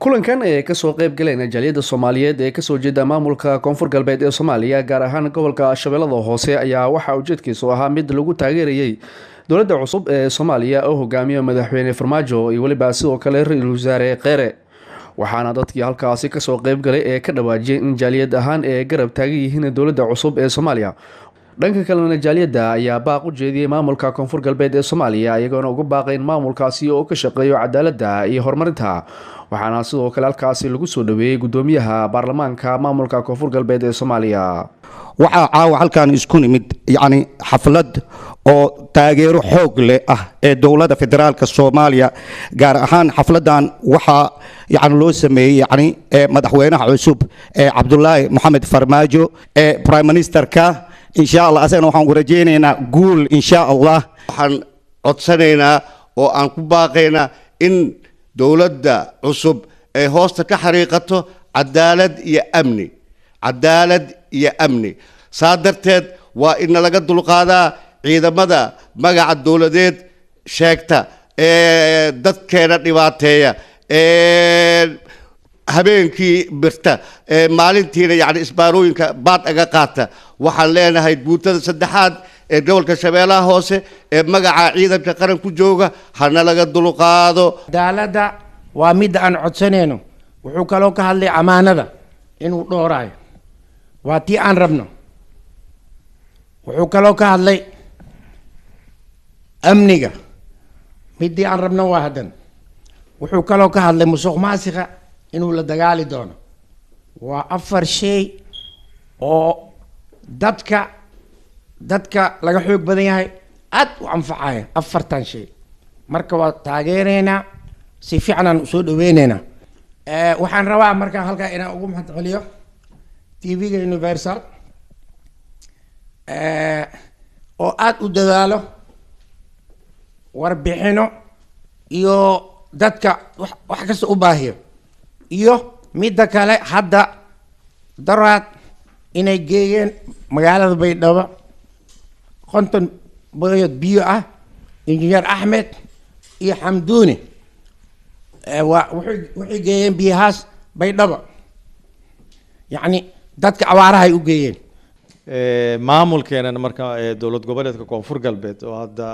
kulankan ee kasoo qayb galeen jaaliyada Soomaaliyeed ee kasoo jeeda maamulka Koonfur Galbeed ee Soomaaliya gaar ahaan gobolka Shabeellada Hoose ayaa waxa ujeedkiisu ahaa mid lagu taageerayay dowladda cusub ee Soomaaliya oo hogaamiyo madaxweyne Farmaajo iyo waliba sidoo kale ra'iisul wasaare Kheyre waxaana dadkii halkaasi kasoo qayb galay ee ka dhawaajiyay in jaaliyad ahaan ee garab taagan yihiin dowladda cusub ee Soomaaliya dhanka kalena jaaliyada ayaa baaq u jeediyay maamulka Koonfur Galbeed ee Soomaaliya iyagoona ugu baaqay in maamulkaasi oo ka shaqeeyo cadaaladda iyo horumarinta waxaana sidoo kale halkaasi lagu soo dhaweeyay gudoomiyaha baarlamaanka maamulka Koonfur Galbeed ee Soomaaliya waxa caawa halkan isku nimid xaflad oo taageero xoog leh ee dowladda federaalka Soomaaliya gaar ahaan xafladan waxa loo sameeyay madaxweynaha cusub Cabdullaahi Maxamed Farmaajo prime ministerka إن شاء الله أسأنا وحن ورجينا قول إن شاء الله وحن عطسنا وأن كباقينا إن دولة عصب هوست كحريقته عدالة يا أمني عدالة يا أمني صادرتد وإن لقد القادة عيد مدى مجا الدولة ديت شاكتا دت كانت نباتية habeenkii birta maalintiina isbaarooyinka baad aga qaata waxaan leenahay guutada saddexaad ee gobolka Shabeellaha Hoose ee magaca ciidanka qaran ku jooga hana laga dulqaado cadaaladda waa mid aan codsaneyno wuxuu kaloo ka hadlay amaanada inuu dhoorayo waa tii aan rabno wuxuu kaloo ka hadlay amniga midii aan rabno waa hadan wuxuu kaloo ka hadlay musuqmaasuqa inuu la dagaali doono waa afar shay oo dadka laga xoog badan yahay aad u anfacaya afartan shay marka waa taageereynaa si fiican aan soo dhaweyneynaa waxaan rabaa marka halka inaan ugu mahadceliyo TV-ga Universal oo aad u dadaalo warbixino iyo dadka wax kasta u baahiyo iyo midda kale hadda daraad inay geeyeen magaalada Baydhabo konton boyod biyo injineer Axmed iyo Xamduuni waxay geeyeen biyahaas Baydhabo dadka awaaraha ay u geeyeen maamulkeena marka dowlad goboleedka Koonfur Galbeed oo hadda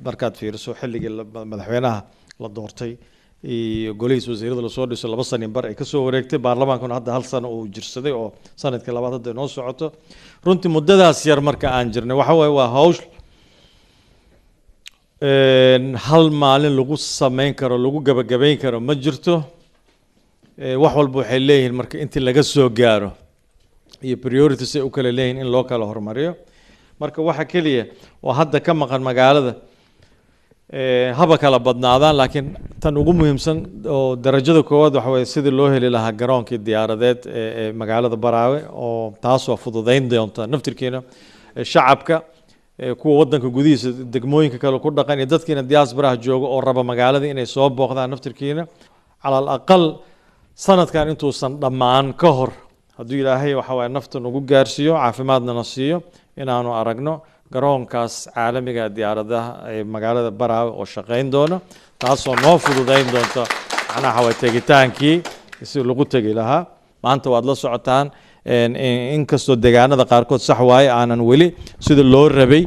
markaad fiiriso xilligii madaxweynaha la doortay iyo golihiisa wasiirada la soo dhiso 2 sano bar ay ka soo wareegtay baarlamaankuna hadda hal sano uu jirsaday oo sanadkii labaad hadda noo socoto runtii muddadaas yar marka aan jirnay waxa way waa hawsh hal maalin lagu sameyn karo lagu gabagabeyn karo ma jirto wax walba waxay leeyihiin marka intii laga soo gaaro iyo priorities ay u kala leeyihiin in loo kala hormariyo marka waxa kaliya oo hadda ka maqan magaalada haba kala badnaadaan laakiin tan ugu muhiimsan oo darajada koowaad waxa way sidii loo heli lahaa garoonkii diyaaradeed ee magaalada Baraawe oo taas oo fududeyn doonta naftirkeena shacabka kuwa wadanka gudihiisa degmooyinka kale ku dhaqan iyo dadkeena diaspora jooga oo raba magaalada inay soo booqdaan naftirkeena على الأقل sanadkan intuusan dhammaan ka hor hadduu Ilaahay waxa way naftan ugu gaarsiyo caafimaadna nasiyo inaanu aragno garoonkaas caalamiga diyaaradaha ee magaalada Baraawe oo shaqeyn doona taas oo noo fududeyn doonta anaha way tegitaankii si lagu tagi lahaa maanta waad la socotaan in kasto deegaanada qaarkood sax waay aanan weli sida loo rabay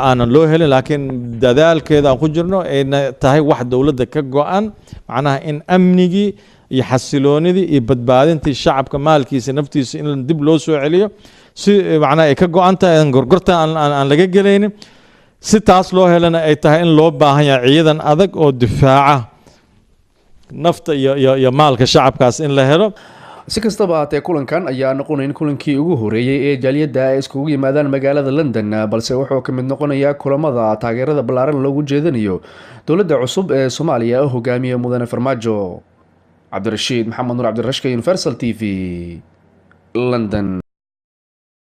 aanan loo helin laakiin dadaalkeeda aan ku jirno ay tahay wax dawladda ka go'an macnaha in amnigi iyo xasiloonidii iyo badbaadintii shacabka maalkiisa naftiisa in dib loo soo celiyo si macnaha ay ka go'anta aan gorgorta aan laga galaynin si taas loo helana ay tahay in loo baahan yahay ciidan adag oo difaaca nafta iyo maalka shacabkaas in la helo si kastaba ahaatee kulankan ayaa noqonayn kulankii ugu horeeyay ee jaaliyada ay iskugu yimaadaan magaalada London balse wuxuu ka mid noqonayaa kulamada taageerada ballaaran loogu jeedinayo dowladda cusub ee Soomaaliya oo hogaamiyo mudane Farmaajo Cabdirashiid Maxamed Nuur Cabdirashka Universal TV London